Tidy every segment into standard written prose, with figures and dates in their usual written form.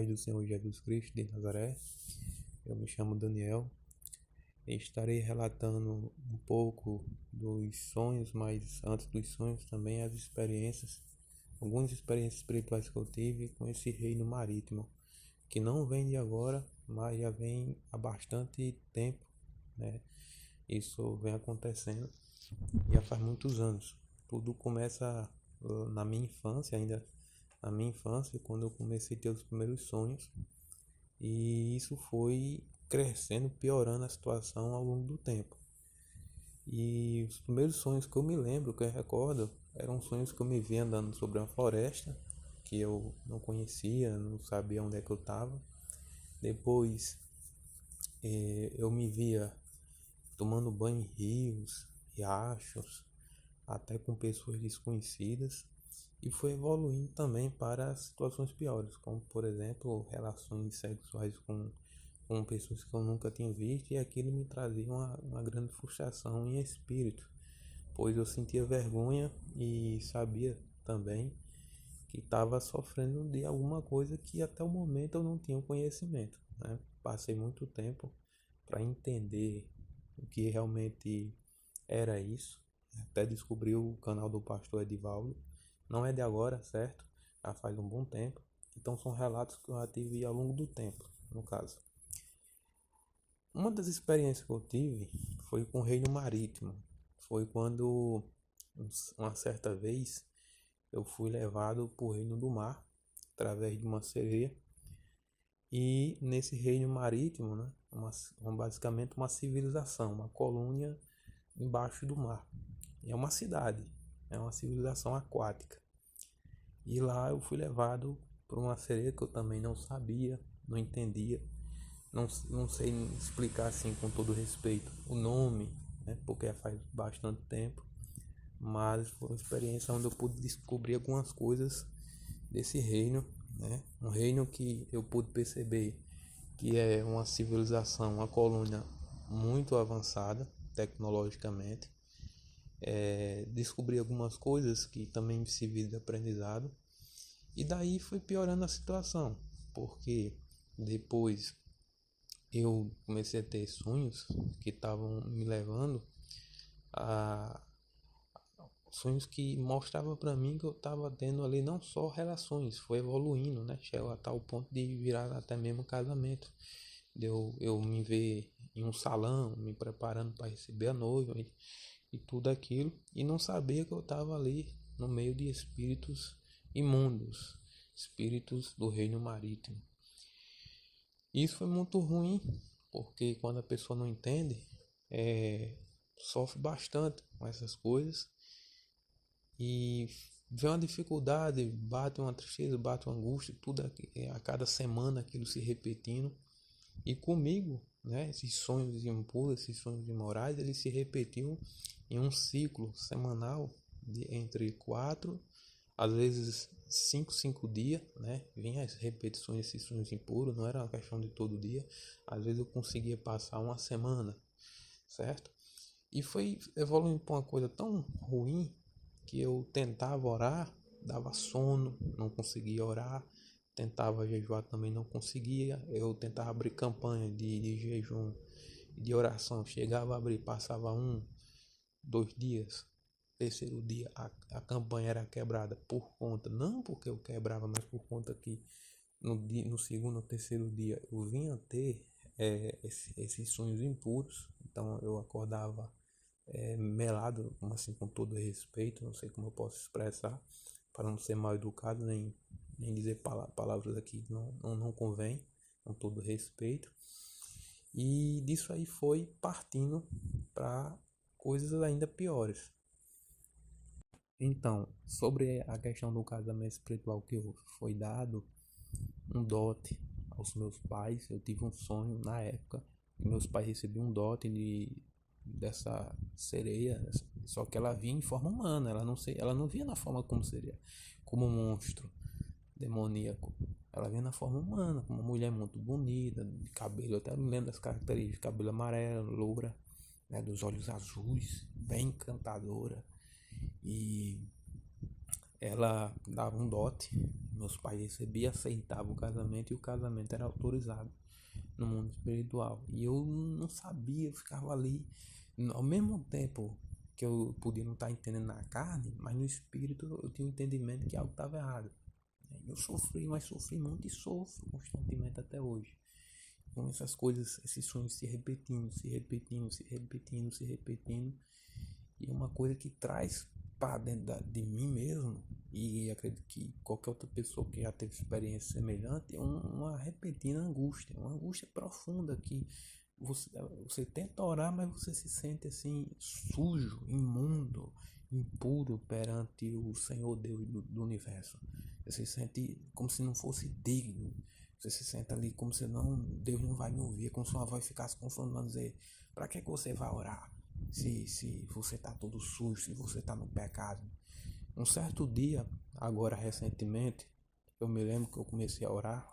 paz do Senhor Jesus Cristo de Nazaré. Eu me chamo Daniel e estarei relatando um pouco dos sonhos, mas antes dos sonhos também as experiências, algumas experiências espirituais que eu tive com esse reino marítimo, que não vem de agora, mas já vem há bastante tempo, né? Isso vem acontecendo já faz muitos anos. Tudo começa na minha infância, ainda na minha infância, quando eu comecei a ter os primeiros sonhos, e isso foi crescendo, piorando a situação ao longo do tempo. E os primeiros sonhos que eu me lembro, que eu recordo, eram sonhos que eu me via andando sobre uma floresta, que eu não conhecia, não sabia onde é que eu estava. Depois eu me via tomando banho em rios, riachos, até com pessoas desconhecidas, e foi evoluindo também para situações piores, como por exemplo relações sexuais com pessoas que eu nunca tinha visto, e aquilo me trazia uma grande frustração em espírito, pois eu sentia vergonha e sabia também que estava sofrendo de alguma coisa que até o momento eu não tinha conhecimento, né? Passei muito tempo para entender o que realmente era isso, até descobri o canal do pastor Edivaldo. Não é de agora, certo? Já faz um bom tempo. Então são relatos que eu já tive ao longo do tempo, no caso. Uma das experiências que eu tive foi com o reino marítimo. Foi quando, uma certa vez, eu fui levado para o reino do mar, através de uma sereia. E nesse reino marítimo, né, basicamente uma civilização, uma colônia embaixo do mar. É uma cidade, é uma civilização aquática. E lá eu fui levado por uma sereia que eu também não sabia, não entendia, não sei explicar assim com todo respeito o nome, né, porque faz bastante tempo. Mas foi uma experiência onde eu pude descobrir algumas coisas desse reino, né? Um reino que eu pude perceber que é uma civilização, uma colônia muito avançada tecnologicamente. Descobri algumas coisas que também servi de aprendizado, e daí foi piorando a situação, porque depois eu comecei a ter sonhos que estavam me levando a sonhos que mostravam para mim que eu estava tendo ali não só relações, foi evoluindo, né? Chegou a tal ponto de virar até mesmo casamento. Eu me ver em um salão, me preparando para receber a noiva e tudo aquilo, e não sabia que eu estava ali no meio de espíritos imundos, espíritos do reino marítimo. Isso foi muito ruim, porque quando a pessoa não entende, sofre bastante com essas coisas, e vem uma dificuldade, bate uma tristeza, bate uma angústia, tudo a cada semana aquilo se repetindo. E comigo, né, esses sonhos impuros, esses sonhos imorais, eles se repetiam em um ciclo semanal de entre 4, às vezes 5 dias, né? Vinha as repetições, esses sonhos impuros, não era uma questão de todo dia. Às vezes eu conseguia passar uma semana, certo? E foi evoluindo para uma coisa tão ruim que eu tentava orar, dava sono, não conseguia orar. Tentava jejuar, também não conseguia. Eu tentava abrir campanha de jejum, de oração. Chegava a abrir, passava 2 dias. Terceiro dia a campanha era quebrada por conta, não porque eu quebrava, mas por conta que no segundo ou terceiro dia eu vinha ter esses sonhos impuros. Então eu acordava melado, assim, com todo respeito, não sei como eu posso expressar, para não ser mal educado, nem dizer palavras aqui que não convém, com todo respeito. E disso aí foi partindo para coisas ainda piores. Então, sobre a questão do casamento espiritual que foi dado, um dote aos meus pais, eu tive um sonho na época que meus pais recebiam um dote dessa sereia, só que ela vinha em forma humana, ela não vinha na forma como seria, como um monstro demoníaco. Ela vinha na forma humana, como uma mulher muito bonita, de cabelo, eu até me lembro das características, cabelo amarelo, loura, né, dos olhos azuis, bem encantadora. E ela dava um dote Meus pais recebiam, aceitavam o casamento e o casamento era autorizado no mundo espiritual. E eu não sabia, eu ficava ali, ao mesmo tempo que eu podia não estar entendendo na carne, mas no espírito eu tinha um entendimento que algo estava errado. Eu sofri, mas sofri muito e sofro constantemente até hoje. Com essas coisas, esses sonhos se repetindo, se repetindo, se repetindo, se repetindo. E uma coisa que traz para dentro de mim mesmo, e acredito que qualquer outra pessoa que já teve experiência semelhante, é uma repetida angústia, uma angústia profunda que você tenta orar, mas você se sente assim sujo, imundo, impuro perante o Senhor Deus do universo. Você se sente como se não fosse digno. Você se sente ali como se não, Deus não vai me ouvir, como se uma voz ficasse confrontando, dizer, para que você vai orar? Se você está todo sujo, se você está no pecado. Um certo dia, agora recentemente, eu me lembro que eu comecei a orar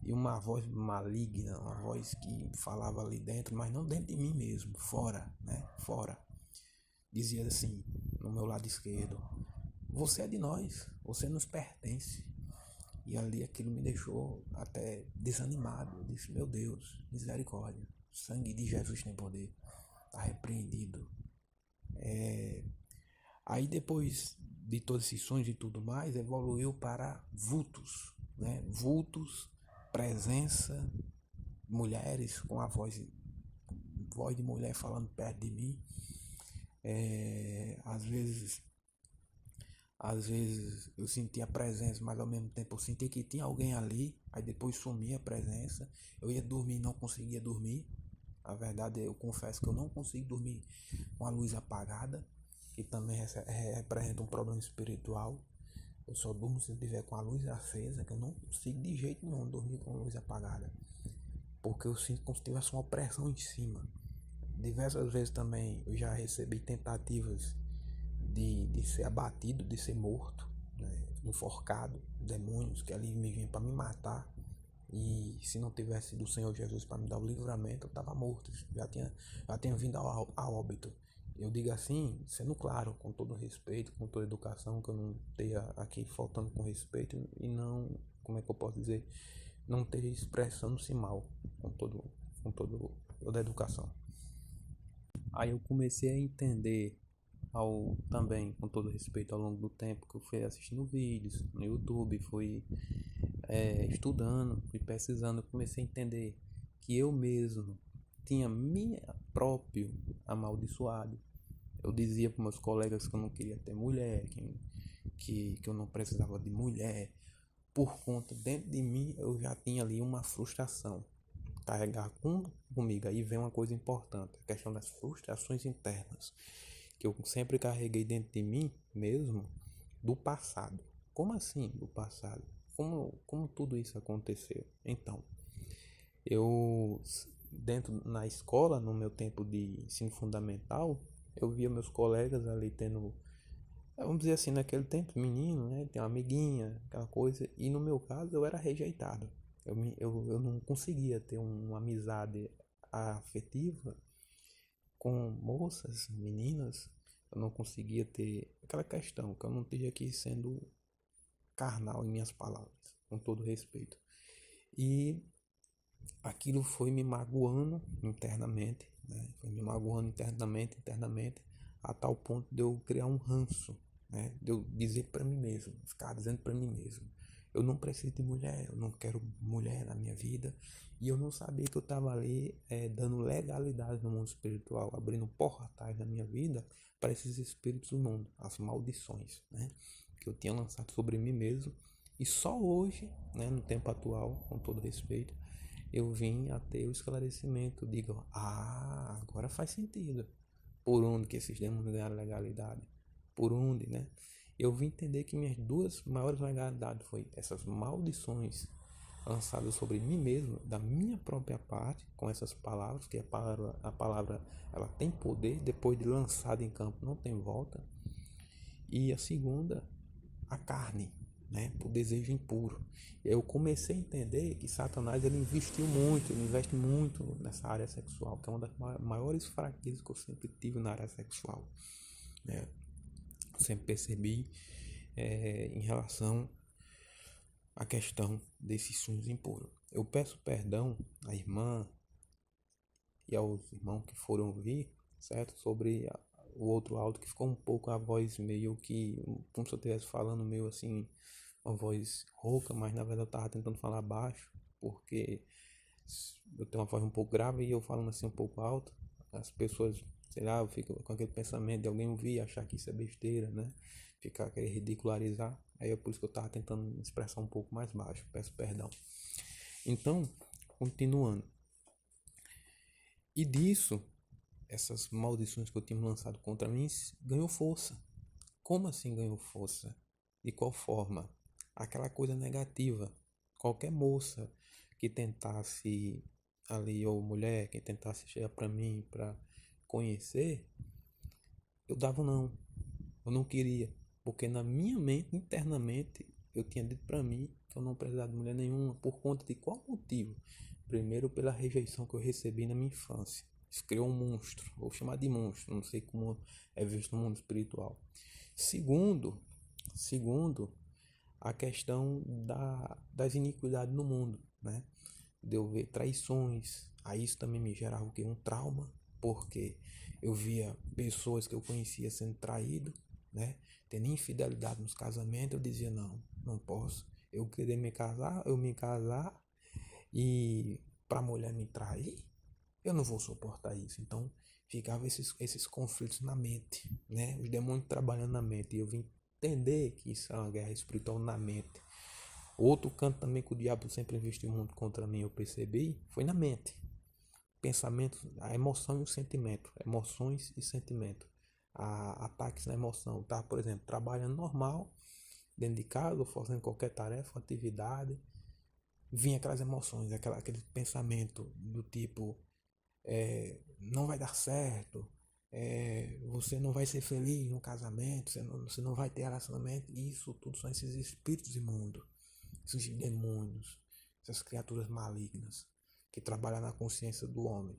e uma voz maligna, uma voz que falava ali dentro, mas não dentro de mim mesmo, fora, né? Fora. Dizia assim, no meu lado esquerdo, você é de nós, você nos pertence. E ali aquilo me deixou até desanimado. Eu disse, meu Deus, misericórdia, o sangue de Jesus tem poder, está repreendido. Aí depois de todos esses sonhos e tudo mais, evoluiu para vultos, né? Vultos, presença, mulheres com a voz de mulher falando perto de mim. Às vezes eu sentia a presença, mas ao mesmo tempo eu sentia que tinha alguém ali, aí depois sumia a presença. Eu ia dormir e não conseguia dormir. A verdade, eu confesso que eu não consigo dormir com a luz apagada, que também representa um problema espiritual. Eu só durmo se tiver com a luz acesa, que eu não consigo de jeito nenhum dormir com a luz apagada, porque eu sinto como se tivesse uma opressão em cima. Diversas vezes também eu já recebi tentativas de ser abatido, de ser morto, né? Enforcado, demônios que ali me vinham para me matar. E se não tivesse do Senhor Jesus para me dar o livramento, eu estava morto, já tinha vindo a óbito. Eu digo assim, sendo claro, com todo respeito, com toda educação, que eu não esteja aqui faltando com respeito e não, como é que eu posso dizer, não esteja expressando-se mal, toda a educação. Aí eu comecei a entender também, com todo respeito, ao longo do tempo que eu fui assistindo vídeos no YouTube, fui estudando, fui pesquisando, eu comecei a entender que eu mesmo tinha minha próprio amaldiçoado. Eu dizia para meus colegas que eu não queria ter mulher, que eu não precisava de mulher. Por conta, dentro de mim, eu já tinha ali uma frustração. Carregar comigo. Aí vem uma coisa importante, a questão das frustrações internas, que eu sempre carreguei dentro de mim mesmo, do passado. Como assim do passado? Como tudo isso aconteceu? Então, eu na escola, no meu tempo de ensino fundamental, eu via meus colegas ali tendo, vamos dizer assim, naquele tempo, menino, né? Tem uma amiguinha, aquela coisa, e no meu caso eu era rejeitado. Eu não conseguia ter uma amizade afetiva com moças, meninas, eu não conseguia ter aquela questão, que eu não esteja aqui sendo carnal em minhas palavras, com todo respeito. E aquilo foi me magoando internamente, né? Foi me magoando internamente, a tal ponto de eu criar um ranço, né? De eu dizer para mim mesmo, ficar dizendo para mim mesmo, eu não preciso de mulher, eu não quero mulher na minha vida. E eu não sabia que eu estava ali dando legalidade no mundo espiritual, abrindo portais na minha vida para esses espíritos do mundo, as maldições, né? Que eu tinha lançado sobre mim mesmo. E só hoje, né, no tempo atual, com todo respeito, eu vim a ter o esclarecimento. Digo, agora faz sentido. Por onde que esses demônios ganharam legalidade? Por onde, né? Eu vim entender que minhas duas maiores legalidades foi essas maldições lançadas sobre mim mesmo, da minha própria parte, com essas palavras, que a palavra ela tem poder, depois de lançada em campo não tem volta. E a segunda, a carne, né, por desejo impuro. Eu comecei a entender que Satanás ele investe muito nessa área sexual, que é uma das maiores fraquezas que eu sempre tive na área sexual, né? Eu sempre percebi em relação a questão desses sonhos impuros. Eu peço perdão à irmã e aos irmãos que foram ouvir, certo? Sobre o outro áudio, que ficou um pouco a voz meio que, como se eu estivesse falando meio assim, uma voz rouca, mas na verdade eu estava tentando falar baixo, porque eu tenho uma voz um pouco grave e eu falando assim um pouco alto, as pessoas, sei lá, eu fico com aquele pensamento de alguém ouvir e achar que isso é besteira, né? Ficar querer ridicularizar. Aí é por isso que eu estava tentando me expressar um pouco mais baixo, peço perdão. Então, continuando. E disso, essas maldições que eu tinha lançado contra mim ganhou força. Como assim ganhou força? De qual forma? Aquela coisa negativa. Qualquer moça que tentasse ali, ou mulher que tentasse chegar para mim para conhecer, eu dava não. Eu não queria. Porque na minha mente, internamente, eu tinha dito para mim que eu não precisava de mulher nenhuma. Por conta de qual motivo? Primeiro, pela rejeição que eu recebi na minha infância. Isso criou um monstro. Vou chamar de monstro. Não sei como é visto no mundo espiritual. Segundo, a questão das iniquidades no mundo, né? De eu ver traições. Aí isso também me gerava o quê? Um trauma. Porque eu via pessoas que eu conhecia sendo traído, né? Tendo infidelidade nos casamentos. Eu dizia, não posso. Eu querer me casar e para a mulher me trair, eu não vou suportar isso. Então ficava esses conflitos na mente, né? Os demônios trabalhando na mente. E eu vim entender que isso é uma guerra espiritual na mente. Outro canto também que o diabo sempre investiu muito contra mim, eu percebi, foi na mente. Pensamento, a emoção e o sentimento. Emoções e sentimento. Ataques na emoção. Tá, por exemplo, trabalhando normal, dentro de casa, ou fazendo qualquer tarefa, atividade. Vinha aquelas emoções, aquele pensamento do tipo, não vai dar certo, você não vai ser feliz no casamento, você não vai ter relacionamento. Isso tudo são esses espíritos imundos, esses demônios, essas criaturas malignas que trabalham na consciência do homem.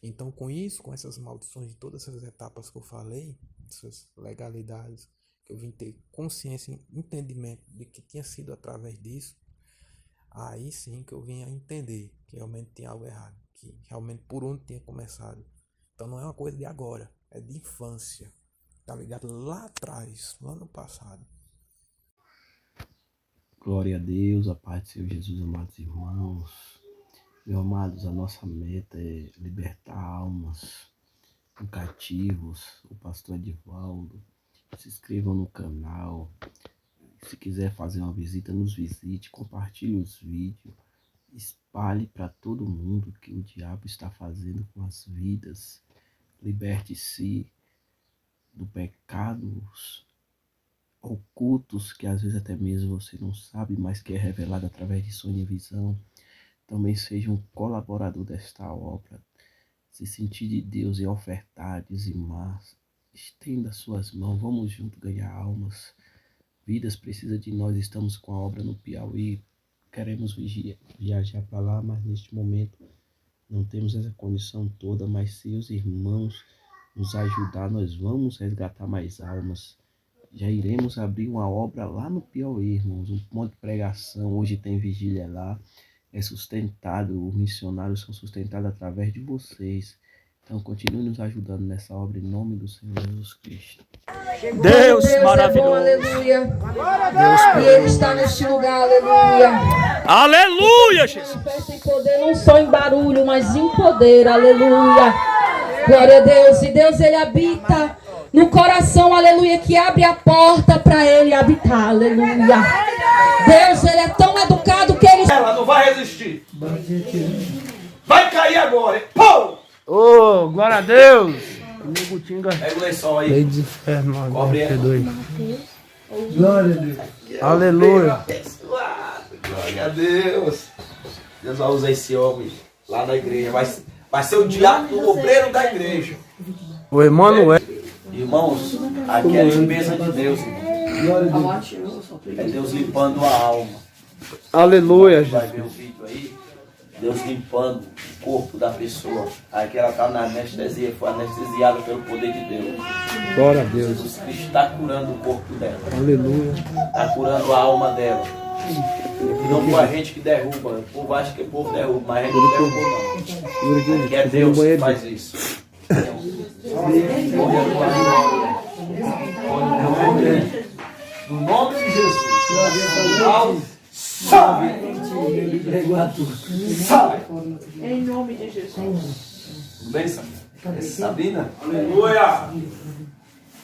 Então, com isso, com essas maldições de todas essas etapas que eu falei, essas legalidades, que eu vim ter consciência e entendimento de que tinha sido através disso, aí sim que eu vim a entender que realmente tinha algo errado, que realmente por onde tinha começado. Então não é uma coisa de agora, é de infância, tá ligado? Lá atrás, lá no passado. Glória a Deus, a paz do Senhor Jesus, amados irmãos. Meus amados, a nossa meta é libertar almas cativos. O pastor Edivaldo. Se inscrevam no canal. Se quiser fazer uma visita, nos visite. Compartilhe os vídeos. Espalhe para todo mundo o que o diabo está fazendo com as vidas. Liberte-se do pecados ocultos que às vezes até mesmo você não sabe, mas que é revelado através de sonho e visão. Também seja um colaborador desta obra. Se sentir de Deus e ofertar, dizimar, estenda suas mãos, vamos juntos ganhar almas. Vidas precisa de nós, estamos com a obra no Piauí, queremos viajar para lá, mas neste momento não temos essa condição toda, mas se os irmãos nos ajudar, nós vamos resgatar mais almas. Já iremos abrir uma obra lá no Piauí, irmãos, um monte de pregação, hoje tem vigília lá, é sustentado, os missionários são sustentados através de vocês. Então continue nos ajudando nessa obra em nome do Senhor Jesus Cristo. Deus maravilhoso. É bom, aleluia. Deus, e Ele está neste lugar, aleluia. Aleluia, Jesus. Manifesta em poder, não só em barulho, mas em poder, aleluia. Glória a Deus. E Deus, Ele habita no coração, aleluia, que abre a porta para Ele habitar, aleluia. Deus, Ele é tão educado que Ele... Ela não vai resistir. Vai cair agora. Pô! Oh, glória a Deus. Pega o lençol aí. Lei de inferno, Cobre ela. Glória a Deus. Aleluia. Glória a Deus. Deus vai usar esse homem lá na igreja. Vai ser o diácono, o obreiro da igreja. O Emanuel. Irmãos, aqui é a limpeza de Deus. É Deus limpando a alma. Aleluia, Vai ver o vídeo aí. Deus limpando o corpo da pessoa. Aqui ela está na anestesia, foi anestesiada pelo poder de Deus. Glória a Deus. Jesus Cristo está curando o corpo dela. Aleluia. Está curando a alma dela. E não foi a gente que derruba. O povo acha que o povo derruba, mas a gente não derrubou não. Que é Deus que faz isso. No nome de Jesus. Sabe. Sabe. Em nome de Jesus. Tudo bem, Sabrina? Aleluia.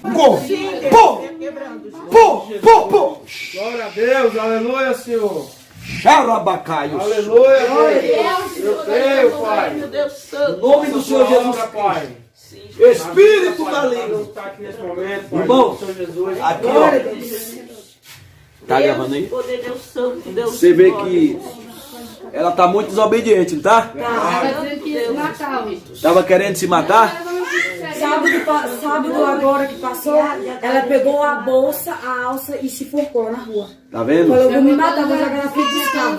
Pô! Glória a Deus, aleluia, Senhor. Xarabacaios. Aleluia, Deus. Deus, Eu creio, Pai. meu Deus Em santo. nome do Senhor Jesus. Pai. Espírito Pai, maligno. está aqui nesse momento, Pai. Irmão, Senhor Jesus. aqui, ó. Tá gravando aí? Poder, Deus santo, Deus. Você vê que ela tá muito desobediente, não tá? Tava querendo se matar? Sábado agora que passou, ela pegou a bolsa, a alça e se forcou na rua. Tá vendo? Falou, vou me matar, vou jogar na frente de escada.